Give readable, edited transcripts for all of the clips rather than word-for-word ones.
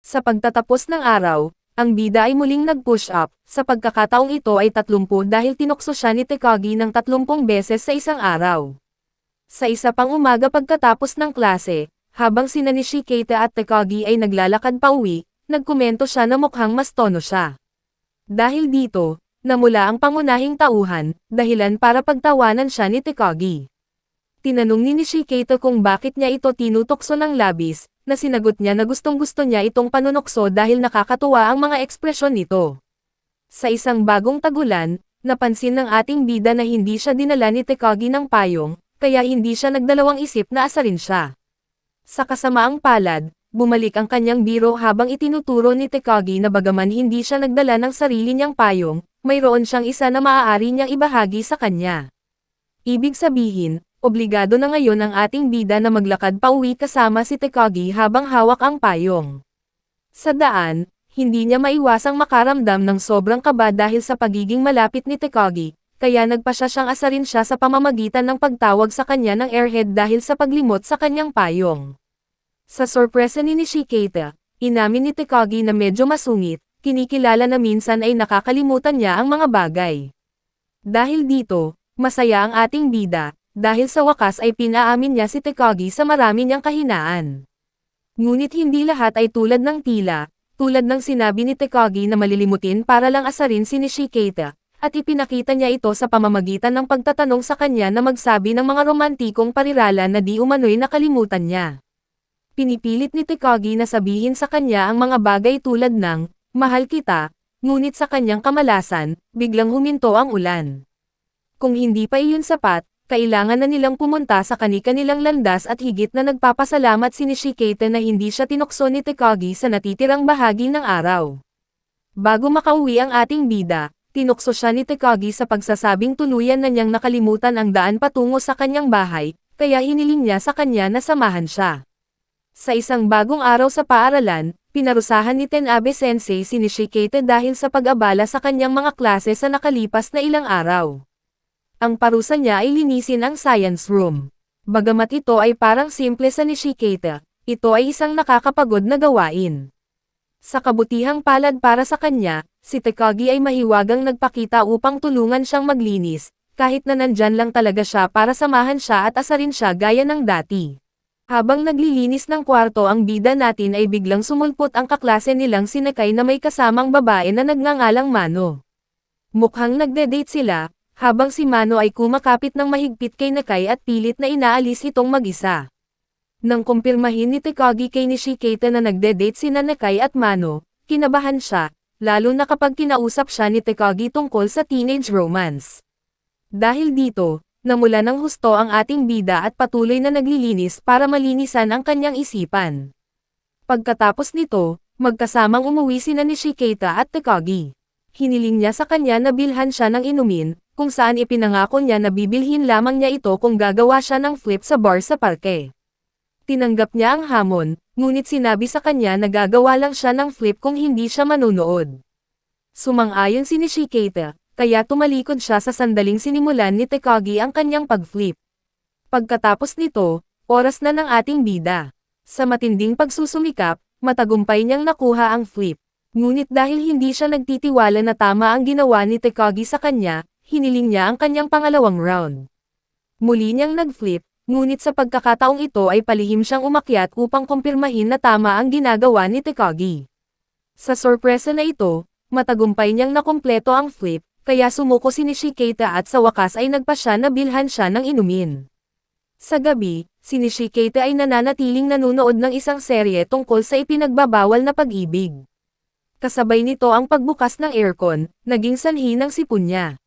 Sa pagtatapos ng araw, ang bida ay muling nag-push up, sa pagkakataong ito ay 30 dahil tinukso siya ni Takagi ng 30 beses sa isang araw. Sa isa pang umaga pagkatapos ng klase, habang sina Nishikata at Takagi ay naglalakad pauwi, nagkomento siya na mukhang mas tono siya. Dahil dito, namula ang pangunahing tauhan, dahilan para pagtawanan siya ni Takagi. Tinanong ni Nishikata kung bakit niya ito tinutokso ng labis, na sinagot niya na gustong-gusto niya itong panunokso dahil nakakatuwa ang mga ekspresyon nito. Sa isang bagong tagulan, napansin ng ating bida na hindi siya dinala ni Takagi ng payong, kaya hindi siya nagdalawang isip na asarin siya. Sa kasamaang palad, bumalik ang kanyang biro habang itinuturo ni Takagi na bagaman hindi siya nagdala ng sarili niyang payong, mayroon siyang isa na maaari niyang ibahagi sa kanya. Ibig sabihin, obligado na ngayon ang ating bida na maglakad pauwi kasama si Takagi habang hawak ang payong. Sa daan, hindi niya maiwasang makaramdam ng sobrang kaba dahil sa pagiging malapit ni Takagi, kaya nagpasya siyang asarin siya sa pamamagitan ng pagtawag sa kanya ng airhead dahil sa paglimot sa kanyang payong. Sa sorpresa ni Nishikata, inamin ni Takagi na medyo masungit, kinikilala na minsan ay nakakalimutan niya ang mga bagay. Dahil dito, masaya ang ating bida, dahil sa wakas ay pinaamin niya si Takagi sa marami niyang kahinaan. Ngunit hindi lahat ay tulad ng tila, tulad ng sinabi ni Takagi na malilimutin para lang asarin si Nishikata, at ipinakita niya ito sa pamamagitan ng pagtatanong sa kanya na magsabi ng mga romantikong parirala na di umano'y nakalimutan niya. Pinipilit ni Takagi na sabihin sa kanya ang mga bagay tulad ng, mahal kita, ngunit sa kanyang kamalasan, biglang huminto ang ulan. Kung hindi pa iyon sapat, kailangan na nilang pumunta sa kani-kanilang landas at higit na nagpapasalamat si Nishikata na hindi siya tinukso ni Takagi sa natitirang bahagi ng araw. Bago makauwi ang ating bida, tinukso siya ni Takagi sa pagsasabing tuluyan na niyang nakalimutan ang daan patungo sa kanyang bahay, kaya hiniling niya sa kanya na samahan siya. Sa isang bagong araw sa paaralan, pinarusahan ni Tenabe Sensei si Nishikata dahil sa pag-abala sa kanyang mga klase sa nakalipas na ilang araw. Ang parusa niya ay linisin ang science room. Bagamat ito ay parang simple sa Nishikata, ito ay isang nakakapagod na gawain. Sa kabutihang palad para sa kanya, si Takagi ay mahiwagang nagpakita upang tulungan siyang maglinis, kahit na nandyan lang talaga siya para samahan siya at asarin siya gaya ng dati. Habang naglilinis ng kwarto ang bida natin ay biglang sumulpot ang kaklase nilang si Nakai na may kasamang babae na nagngangalang Mano. Mukhang nagde-date sila, habang si Mano ay kumakapit ng mahigpit kay Nakai at pilit na inaalis itong mag-isa. Nang kumpirmahin ni Takagi kay Nishikata na nagde-date sina Nakai at Mano, kinabahan siya, lalo na kapag kinausap siya ni Takagi tungkol sa teenage romance. Dahil dito, namula ng husto ang ating bida at patuloy na naglilinis para malinisan ang kanyang isipan. Pagkatapos nito, magkasamang umuwi sina Nishikata at Takagi. Hiniling niya sa kanya na bilhan siya ng inumin, kung saan ipinangako niya na bibilhin lamang niya ito kung gagawa siya ng flip sa bar sa parke. Tinanggap niya ang hamon, ngunit sinabi sa kanya na gagawa lang siya ng flip kung hindi siya manunood. Sumang-ayon si Nishikata, kaya tumalikod siya sa sandaling sinimulan ni Takagi ang kanyang pag-flip. Pagkatapos nito, oras na ng ating bida. Sa matinding pagsusumikap, matagumpay niyang nakuha ang flip. Ngunit dahil hindi siya nagtitiwala na tama ang ginawa ni Takagi sa kanya, hiniling niya ang kanyang pangalawang round. Muli niyang nag-flip, ngunit sa pagkakataong ito ay palihim siyang umakyat upang kumpirmahin na tama ang ginagawa ni Takagi. Sa sorpresa na ito, matagumpay niyang nakumpleto ang flip, kaya sumuko si Nishikata at sa wakas ay nagpasya na bilhan siya ng inumin. Sa gabi, si Nishikata ay nananatiling nanunood ng isang serye tungkol sa ipinagbabawal na pag-ibig. Kasabay nito ang pagbukas ng aircon, naging sanhi ng sipon niya.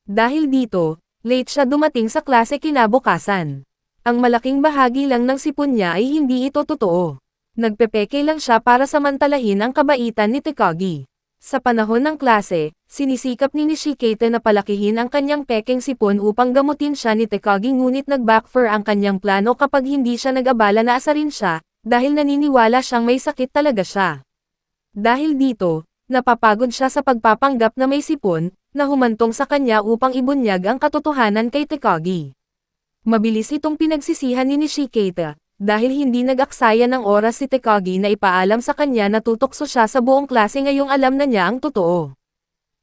Dahil dito, late siya dumating sa klase kinabukasan. Ang malaking bahagi lang ng sipon niya ay hindi ito totoo. Nagpepeke lang siya para samantalahin ang kabaitan ni Takagi. Sa panahon ng klase, sinisikap ni Nishikata na palakihin ang kanyang pekeng sipon upang gamutin siya ni Takagi ngunit nag-backfire ang kanyang plano kapag hindi siya nag-abala na asarin siya, dahil naniniwala siyang may sakit talaga siya. Dahil dito, napapagod siya sa pagpapanggap na may sipon, na humantong sa kanya upang ibunyag ang katotohanan kay Takagi. Mabilis itong pinagsisihan ni Nishikata, dahil hindi nag-aksaya ng oras si Takagi na ipaalam sa kanya na tutokso siya sa buong klase ngayong alam na niya ang totoo.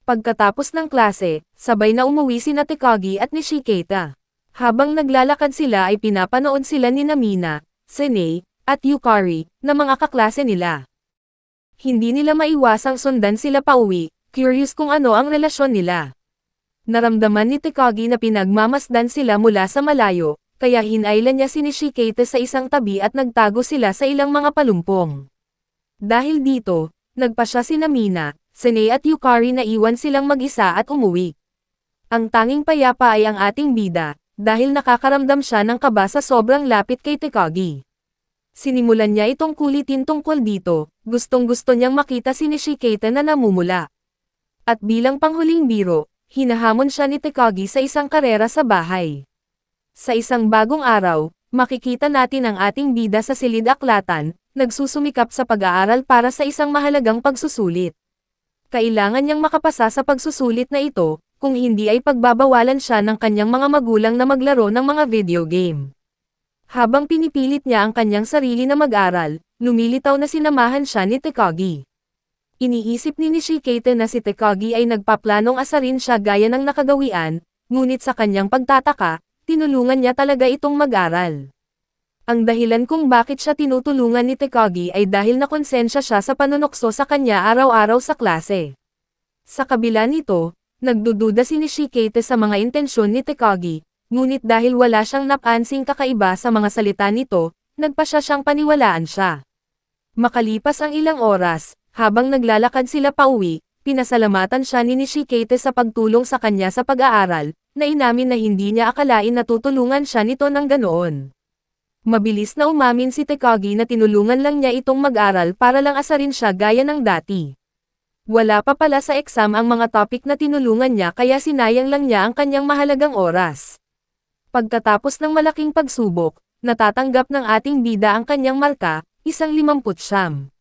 Pagkatapos ng klase, sabay na umuwi sina Takagi at Nishiketa. Habang naglalakad sila ay pinapanood sila ni Mina, Sene, at Yukari, na mga kaklase nila. Hindi nila maiwasang sundan sila pauwi, curious kung ano ang relasyon nila. Naramdaman ni Takagi na pinagmamasdan sila mula sa malayo, kaya hinailan niya si Nishiketa sa isang tabi at nagtago sila sa ilang mga palumpong. Dahil dito, nagpa siya si Mina, Sene at Yukari na iwan silang mag-isa at umuwi. Ang tanging payapa ay ang ating bida, dahil nakakaramdam siya ng kaba sa sobrang lapit kay Takagi. Sinimulan niya itong kulitin tungkol dito, gustong-gusto niyang makita si Nishiketa na namumula. At bilang panghuling biro, hinahamon siya ni Takagi sa isang karera sa bahay. Sa isang bagong araw, makikita natin ang ating bida sa silid-aklatan, nagsusumikap sa pag-aaral para sa isang mahalagang pagsusulit. Kailangan niyang makapasa sa pagsusulit na ito, kung hindi ay pagbabawalan siya ng kanyang mga magulang na maglaro ng mga video game. Habang pinipilit niya ang kanyang sarili na mag-aral, lumilitaw na sinamahan siya ni Takagi. Iniisip ni Nishiketa na si Takagi ay nagpaplanong asarin siya gaya ng nakagawian, ngunit sa kanyang pagtataka, tinulungan niya talaga itong mag-aral. Ang dahilan kung bakit siya tinutulungan ni Takagi ay dahil nakonsensya siya sa panunokso sa kanya araw-araw sa klase. Sa kabila nito, nagdududa si Nishiketa sa mga intensyon ni Takagi, ngunit dahil wala siyang napansing kakaiba sa mga salita nito, nagpa siyang paniwalaan siya. Makalipas ang ilang oras, habang naglalakad sila pauwi, pinasalamatan siya ni Nishiketa sa pagtulong sa kanya sa pag-aaral, na inamin na hindi niya akalain na tutulungan siya nito ng ganoon. Mabilis na umamin si Takagi na tinulungan lang niya itong mag-aral para lang asarin siya gaya ng dati. Wala pa pala sa exam ang mga topic na tinulungan niya kaya sinayang lang niya ang kanyang mahalagang oras. Pagkatapos ng malaking pagsubok, natatanggap ng ating bida ang kanyang marka, 159.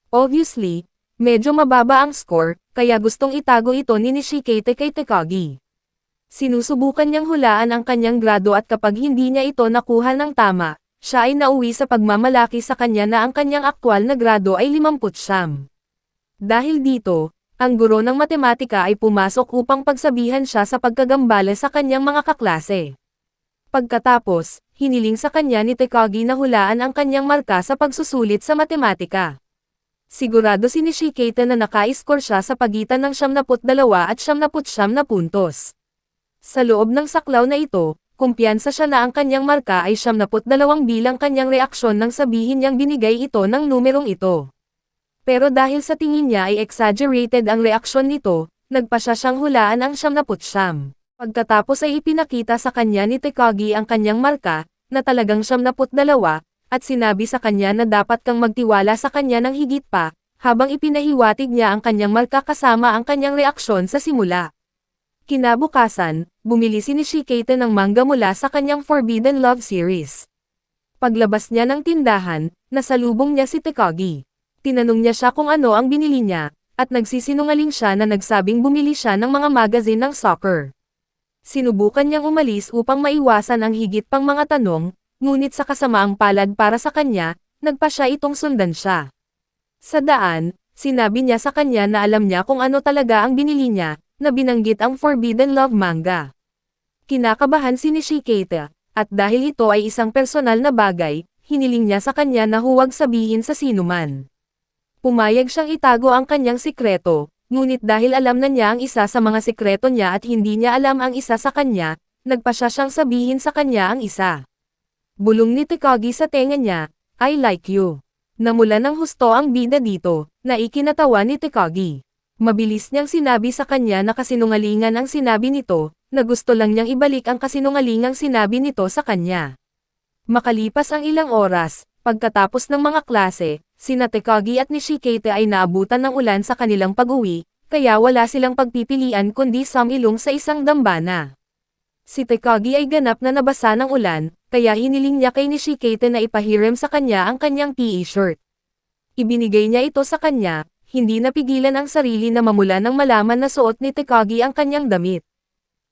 Obviously, medyo mababa ang score, kaya gustong itago ito ni Nishiketa kay Takagi. Sinusubukan niyang hulaan ang kanyang grado at kapag hindi niya ito nakuha ng tama, siya ay nauwi sa pagmamalaki sa kanya na ang kanyang aktwal na grado ay 59. Dahil dito, ang guro ng matematika ay pumasok upang pagsabihan siya sa pagkagambala sa kanyang mga kaklase. Pagkatapos, hiniling sa kanya ni Takagi na hulaan ang kanyang marka sa pagsusulit sa matematika. Sigurado si Nishiketa na naka-score siya sa pagitan ng 72 at 79 na puntos. Sa loob ng saklaw na ito, kumpiyansa siya na ang kanyang marka ay 72 bilang kanyang reaksyon nang sabihin niyang binigay ito ng numerong ito. Pero dahil sa tingin niya ay exaggerated ang reaksyon nito, nagpa siyang hulaan ang 79. Pagkatapos ay ipinakita sa kanya ni Takagi ang kanyang marka, na talagang 72, at sinabi sa kanya na dapat kang magtiwala sa kanya ng higit pa, habang ipinahiwatig niya ang kanyang marka kasama ang kanyang reaksyon sa simula. Kinabukasan, bumili si Nishiketa ng manga mula sa kanyang Forbidden Love series. Paglabas niya ng tindahan, nasalubong niya si Takagi. Tinanong niya siya kung ano ang binili niya, at nagsisinungaling siya na nagsabing bumili siya ng mga magazine ng soccer. Sinubukan niyang umalis upang maiwasan ang higit pang mga tanong, ngunit sa kasamaang palad para sa kanya, nagpa siya itong sundan siya. Sa daan, sinabi niya sa kanya na alam niya kung ano talaga ang binili niya, na binanggit ang Forbidden Love manga. Kinakabahan si Nishiketa, at dahil ito ay isang personal na bagay, hiniling niya sa kanya na huwag sabihin sa sinuman. Pumayag siyang itago ang kanyang sikreto, ngunit dahil alam na niya ang isa sa mga sikreto niya at hindi niya alam ang isa sa kanya, nagpa siyang sabihin sa kanya ang isa. Bulong ni Takagi sa tenga niya, I like you. Namula ng husto ang bida dito, na ikinatawa ni Takagi. Mabilis niyang sinabi sa kanya na kasinungalingan ang sinabi nito, na gusto lang niyang ibalik ang kasinungalingang sinabi nito sa kanya. Makalipas ang ilang oras, pagkatapos ng mga klase, sina Takagi at Nishiketa ay naabutan ng ulan sa kanilang pag-uwi, kaya wala silang pagpipilian kundi sumilong sa isang dambana. Si Takagi ay ganap na nabasa ng ulan, kaya hiniling niya kay Nishiketa na ipahiram sa kanya ang kanyang PE shirt. Ibinigay niya ito sa kanya, hindi napigilan ang sarili na mamula nang malaman na suot ni Takagi ang kanyang damit.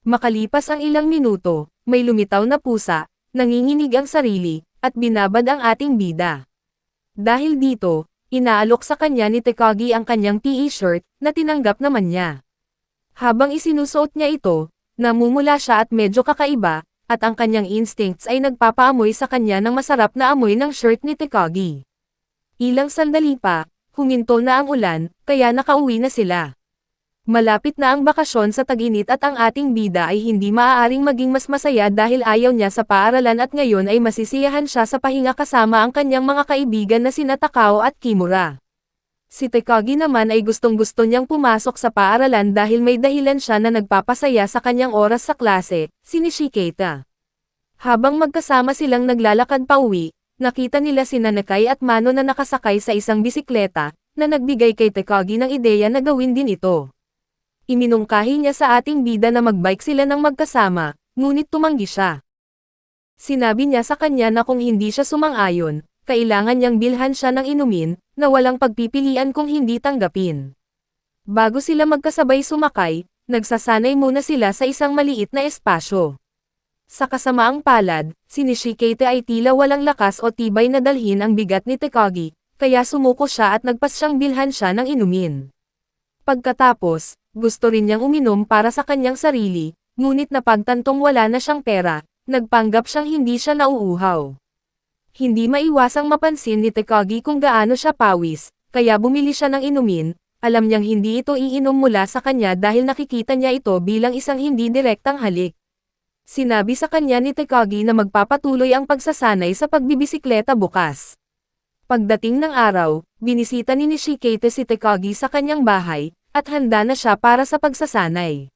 Makalipas ang ilang minuto, may lumitaw na pusa, nanginginig ang sarili, at binabad ang ating bida. Dahil dito, inaalok sa kanya ni Takagi ang kanyang PE shirt, na tinanggap naman niya. Habang isinusuot niya ito, namumula siya at medyo kakaiba, at ang kanyang instincts ay nagpapaamoy sa kanya ng masarap na amoy ng shirt ni Takagi. Ilang sandali pa, huminto na ang ulan, kaya nakauwi na sila. Malapit na ang bakasyon sa tag-init at ang ating bida ay hindi maaaring maging mas masaya dahil ayaw niya sa paaralan at ngayon ay masisiyahan siya sa pahinga kasama ang kanyang mga kaibigan na sina Takao at Kimura. Si Takagi naman ay gustong-gusto niyang pumasok sa paaralan dahil may dahilan siya na nagpapasaya sa kanyang oras sa klase, si Nishiketa. Habang magkasama silang naglalakad pauwi, nakita nila sina Nakai at Mano na nakasakay sa isang bisikleta, na nagbigay kay Takagi ng ideya na gawin din ito. Iminungkahi niya sa ating bida na magbike sila ng magkasama, ngunit tumanggi siya. Sinabi niya sa kanya na kung hindi siya sumang-ayon, kailangan niyang bilhan siya ng inumin, na walang pagpipilian kung hindi tanggapin. Bago sila magkasabay sumakay, nagsasanay muna sila sa isang maliit na espasyo. Sa kasamaang palad, si Nishiketa ay tila walang lakas o tibay na dalhin ang bigat ni Takagi, kaya sumuko siya at nagpas siyang bilhan siya ng inumin. Pagkatapos, gusto rin niyang uminom para sa kanyang sarili, ngunit napagtantong wala na siyang pera, nagpanggap siyang hindi siya nauuhaw. Hindi maiwasang mapansin ni Takagi kung gaano siya pawis, kaya bumili siya ng inumin, alam niyang hindi ito iinom mula sa kanya dahil nakikita niya ito bilang isang hindi direktang halik. Sinabi sa kanya ni Takagi na magpapatuloy ang pagsasanay sa pagbibisikleta bukas. Pagdating ng araw, binisita ni Nishiketa si Takagi sa kanyang bahay, at handa na siya para sa pagsasanay.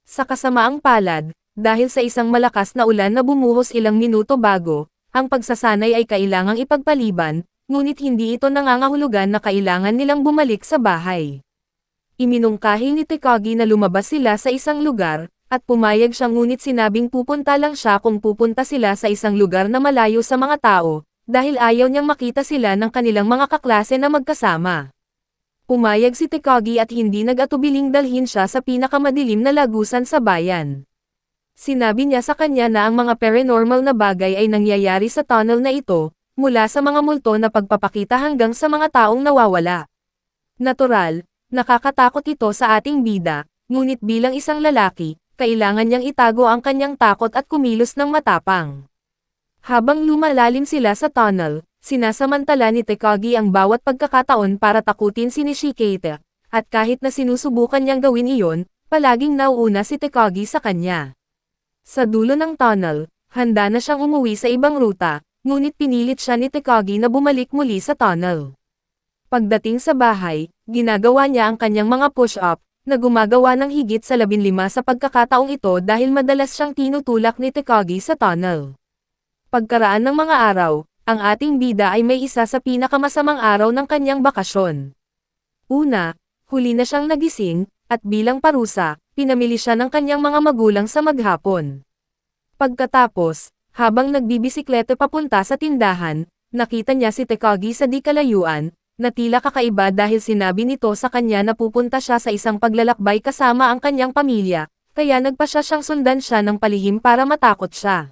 Sa kasamaang palad, dahil sa isang malakas na ulan na bumuhos ilang minuto bago, ang pagsasanay ay kailangang ipagpaliban, ngunit hindi ito nangangahulugan na kailangan nilang bumalik sa bahay. Iminungkahi ni Takagi na lumabas sila sa isang lugar, at pumayag siya ngunit sinabing pupunta lang siya kung pupunta sila sa isang lugar na malayo sa mga tao, dahil ayaw niyang makita sila ng kanilang mga kaklase na magkasama. Pumayag si Takagi at hindi nag-atubiling dalhin siya sa pinakamadilim na lagusan sa bayan. Sinabi niya sa kanya na ang mga paranormal na bagay ay nangyayari sa tunnel na ito, mula sa mga multo na pagpapakita hanggang sa mga taong nawawala. Natural, nakakatakot ito sa ating bida, ngunit bilang isang lalaki, kailangan niyang itago ang kanyang takot at kumilos ng matapang. Habang lumalalim sila sa tunnel, sinasamantala ni Takagi ang bawat pagkakataon para takutin si Nishiketa, at kahit na sinusubukan niyang gawin iyon, palaging nauuna si Takagi sa kanya. Sa dulo ng tunnel, handa na siyang umuwi sa ibang ruta, ngunit pinilit siya ni Takagi na bumalik muli sa tunnel. Pagdating sa bahay, ginagawa niya ang kanyang mga push-up, na gumagawa ng higit sa 15 sa pagkakataong ito dahil madalas siyang tinutulak ni Takagi sa tunnel. Pagkaraan ng mga araw, ang ating bida ay may isa sa pinakamasamang araw ng kanyang bakasyon. Una, huli na siyang nagising, at bilang parusa, pinamili siya ng kanyang mga magulang sa maghapon. Pagkatapos, habang nagbibisikleta papunta sa tindahan, nakita niya si Takagi sa di kalayuan, na tila kakaiba dahil sinabi nito sa kanya na pupunta siya sa isang paglalakbay kasama ang kanyang pamilya, kaya nagpa siya siyang sundan siya ng palihim para matakot siya.